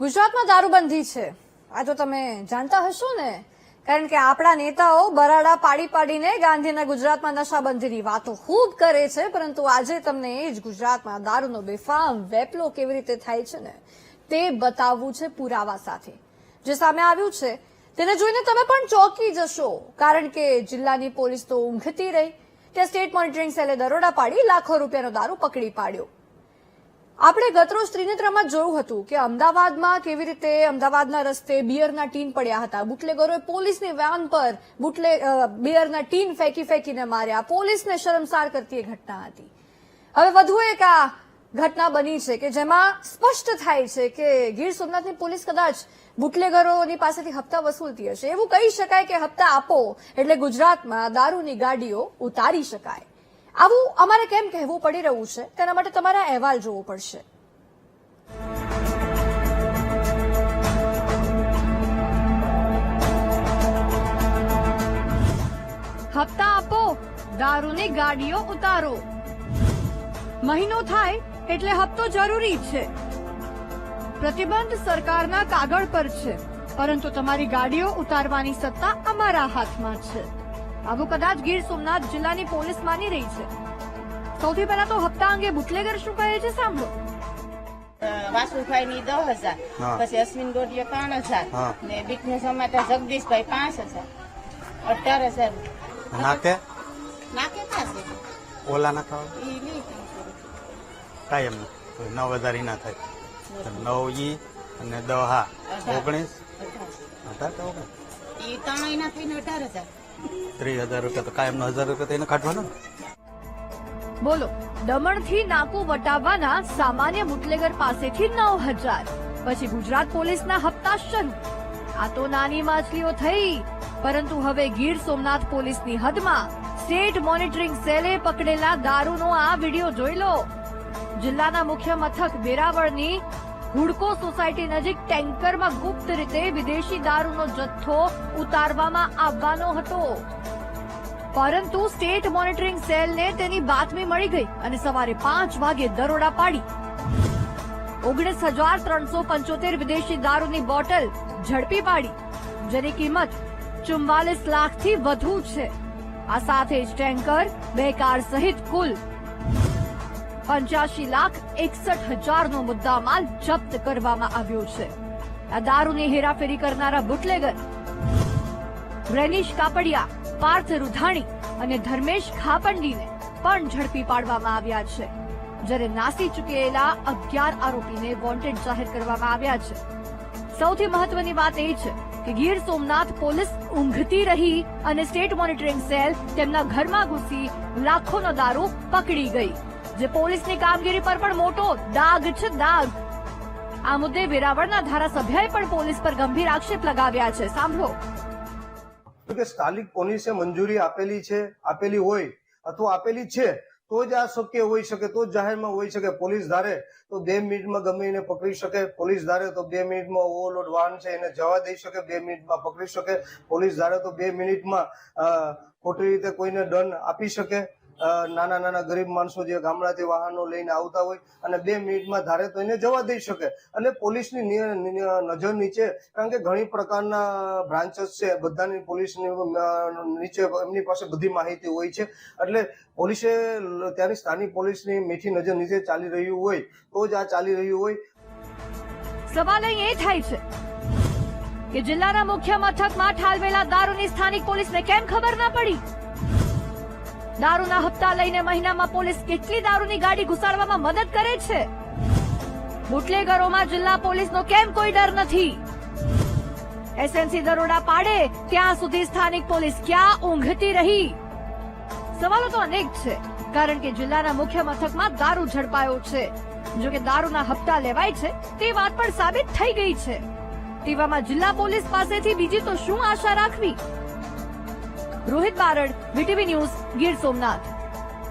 ગુજરાતમાં દારૂબંધી છે આ તો તમે જાણતા હશો ને, કારણ કે આપણા નેતાઓ બરાડા પાડી પાડીને ગાંધીના ગુજરાતમાં નશાબંધીની વાતો ખૂબ કરે છે, પરંતુ આજે તમને એ જ ગુજરાતમાં દારૂનો બેફામ વેપલો કેવી રીતે થાય છે ને તે બતાવવું છે પુરાવા સાથે. જે સામે આવ્યું છે તેને જોઈને તમે પણ ચોંકી જશો, કારણ કે જિલ્લાની પોલીસ તો ઊંઘતી રહી. ત્યાં સ્ટેટ મોનિટરિંગ સેલે દરોડા પાડી લાખો રૂપિયાનો દારૂ પકડી પાડ્યો. આપણે ગતરોજ ત્રિનેત્રમાં જોયું હતું કે અમદાવાદમાં કેવી રીતે અમદાવાદના રસ્તે બિયરના ટીન પડ્યા હતા. બુટલેગરોએ પોલીસની વાન પર બિયરના ટીન ફેંકીને માર્યા. પોલીસને શરમસાર કરતી એ ઘટના હતી. હવે વધુ એક આ ઘટના બની છે કે જેમાં સ્પષ્ટ થાય છે કે ગીર સોમનાથની પોલીસ કદાચ બુટલેગરોની પાસેથી હપ્તા વસૂલતી હશે. એવું કહી શકાય કે હપ્તા આપો એટલે ગુજરાતમાં દારૂની ગાડીઓ ઉતારી શકાય. આવું અમારે કેમ કહેવું પડી રહ્યું છે તેના માટે તમારા અહેવાલ જોવો પડશે. હપ્તા આપો, દારૂની ગાડીઓ ઉતારો. મહિનો થાય એટલે હપ્તો જરૂરી છે. પ્રતિબંધ સરકારના કાગળ પર છે, પરંતુ તમારી ગાડીઓ ઉતારવાની સત્તા અમારા હાથમાં છે. આવું કદાચ ગીર સોમનાથ જિલ્લાની પોલીસ માની રહી છે. સૌથી પહેલા તો હપ્તા અંગે બુટલેગર શું કહે છે સાંભળો. વાસુભાઈ ની 10,000, પછી અશ્વિન ગોડિયો 3,000 ને બીકનું સમાતા જગદીશભાઈ 5,000, 18,000 નાકે થશે. ઓલા નાખા ઈ નહીં કાયમ 9,000 ના થાય. 9 ઈ અને 10 હા 19 ઈ ત્રણ ના થઈને 18,000. 30,000 રૂપિયા તો કાયમ 1,000 રૂપિયા તો એને કાઢવાનો. બોલો, દમણથી નાકું વટાવવાના સામાન્ય બુટલેગર પાસેથી 9,000, પછી ગુજરાત પોલીસના હપ્તા શરૂ. આ તો નાની માછલીઓ થઈ, પરંતુ હવે ગીર સોમનાથ પોલીસની હદમાં સ્ટેટ મોનિટરિંગ સેલે પકડેલા દારૂનો આ વિડીયો જોઈ લો. જિલ્લાના મુખ્ય મથક વેરાવળની હુડકો સોસાયટી નજીક ટેન્કરમાં ગુપ્ત રીતે વિદેશી દારૂનો જથ્થો ઉતારવામાં આવવાનો હતો, પરંતુ સ્ટેટ મોનિટરિંગ સેલને તેની બાતમી મળી ગઈ અને સવારે 5 વાગે દરોડા પાડી 19,375 વિદેશી દારૂની બોટલ ઝડપી પાડી, જેની કિંમત 44 લાખથી વધુ છે. આ સાથે જ ટેન્કર, 2 કાર સહિત કુલ 85,61,000 નો મુદ્દામાલ જપ્ત કરવામાં આવ્યો છે. આ દારૂની હેરાફેરી કરનારા બુટલેગર રેનીશ કાપડિયા, પાર્થ રૂધાણી અને ધર્મેશ ખાપંડીને પણ ઝડપી પાડવામાં આવ્યા છે, જ્યારે નાસી ચૂકેલા 11 આરોપીને વોન્ટેડ જાહેર કરવામાં આવ્યા છે. સૌથી મહત્વની વાત એ છે કે ગીર સોમનાથ પોલીસ ઊંઘતી રહી અને સ્ટેટ મોનિટરિંગ સેલ તેમના ઘરમાં ઘૂસી લાખોનો દારૂ પકડી ગઈ, જે પોલીસની કામગીરી પર પણ મોટો દાગ છે, દાગ. આ મુદ્દે વેરાવળના ધારાસભ્યએ પણ પોલીસ પર ગંભીર આક્ષેપ લગાવ્યા છે. સાંભળો. કે સ્થાનિક પોલીસે મંજૂરી આપેલી હોય અથવા આપેલી છે તો જ આ શક્ય હોઈ શકે, તો જ જાહેરમાં હોઈ શકે. પોલીસ ધારે તો 2 મિનિટમાં ગમે એને પકડી શકે. પોલીસ ધારે તો 2 મિનિટમાં ઓવરલોડ વાહન છે એને જવા દઈ શકે, 2 મિનિટમાં પકડી શકે. પોલીસ ધારે તો 2 મિનિટમાં ખોટી રીતે કોઈને દંડ આપી શકે. નાના ગરીબ માણસો જે ગામડાથી વાહનો લઈને આવતા હોય અને 2 મિનિટમાં ધારે તો એને જવા દઈ શકે. અને પોલીસની નજર નીચે, કારણ કે ઘણી પ્રકારના બ્રાન્ચીસ છે, બધાની પોલીસની નીચે એમની પાસે બધી માહિતી હોય છે. એટલે પોલીસે ત્યાંની સ્થાનિક પોલીસની મીઠી નજર નીચે ચાલી રહ્યું હોય તો જ આ ચાલી રહ્યું હોય. સવાલ અહીં એ થાય છે કે જિલ્લાના મુખ્ય મથકમાં ઠાલવેલા દારૂની સ્થાનિક પોલીસને કેમ ખબર ના પડી? દારૂના હપ્તા લઈને મહિનામાં પોલીસ કેટલી દારૂની ગાડી ઘુસાડવામાં મદદ કરે છે? બુટલેગરોમાં જિલ્લા પોલીસનો કેમ કોઈ ડર નથી? એસએમસી દરોડા પાડે ત્યાં સુધી સ્થાનિક પોલીસ ક્યાં ઊંઘતી રહી? સવાલો તો અનેક છે, કારણ કે જિલ્લાના મુખ્ય મથકમાં દારૂ ઝડપાયો છે. જો કે દારૂના હપ્તા લેવાય છે તે વાત પણ સાબિત થઈ ગઈ છે. તેવામાં જિલ્લા પોલીસ પાસેથી બીજી તો શું આશા રાખવી? Rohit Barad, VTV news, Gir Somnath.